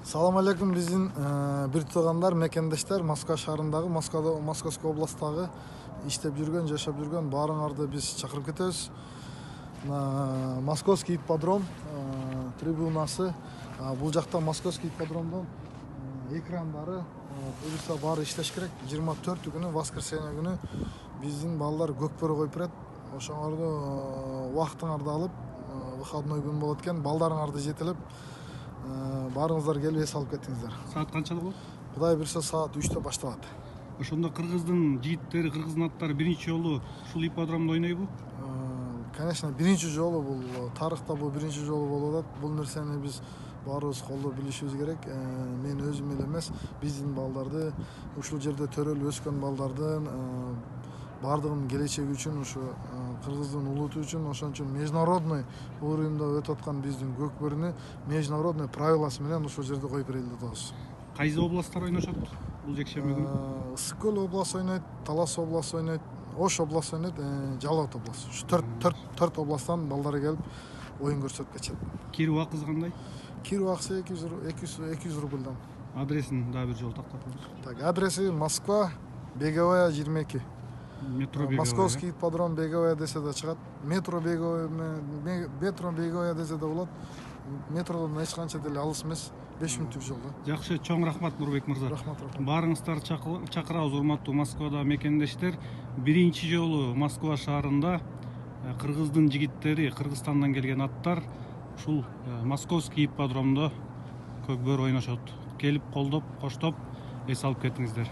Салам алейкум биздин бир туугандар, мекендештер, Москва шаарындагы, Московской областтагы иштеп жүргөн, жашап жүргөн баарыңарды биз чакырып кетебиз. Московский ипподром трибунасы. Бул жакта Московский ипподромдон экрандары буюрса баары иштеш керек. 24 күнү, воскресенье күнү биздин балдар көкбөрү коюп берет. Ошоңорду убактыңарды алып, выходной күн болот экен, балдарыңарды жетелеп баарыңыздар келип эс алып кеттиңиздер. Саат канчада болот? Кудай буйрса саат 3-тө башталат. Ошондо кыргыздын жигиттери, кыргыздын аттары биринчи жолу ушул ипподромдо ойнойбу? Конечно, биринчи жолу бул тарыхта бул биринчи жолу болуп атат. Бул нерсени биз баарыбыз колдоп билишибиз керек. Мен өзүм эле эмес, биздин балдарды, ушул жерде төрөлүп өскөн балдардын баардыгынын келечеги үчүн, ушу кыргыздын улуту үчүн, ошон үчүн международный уровеньда өтүп аткан биздин көкбөрүнү международный правиласы менен ушул жерде коюп берели деп атабыз. Кайсы областтар ойношот бул жекшемби күнү? Ысык көл областы ойнойт, Талас областы ойнойт, Ош областы ойнойт, Жалал Абад областы. Ушу төрт областтан балдар келип оюн көрсөтүп кетишет. Кирүү акысы кандай? Кирүү акысы 200 рубльдан. Адресин дагы бир жолу тактатыңыз. Так, адреси Москва, Беговая 22. Метро Беговая. Московский ипподром Беговая десе да чыгат. Метро Беговая десе да болот. Метродон эч канча деле алыс эмес, 5 мүнөттүк жол да. Жакшы, чоң рахмат Нурбек мырза. Рахмат. Баарыңыздарды чакырабыз, урматтуу Москвада мекендештер. Биринчи жолу Москва шаарында кыргыздын жигиттери, Кыргызстандан келген аттар ушул Московский ипподромдо көкбөр ойношот. Келип колдоп, коштоп эс алып кетиңиздер.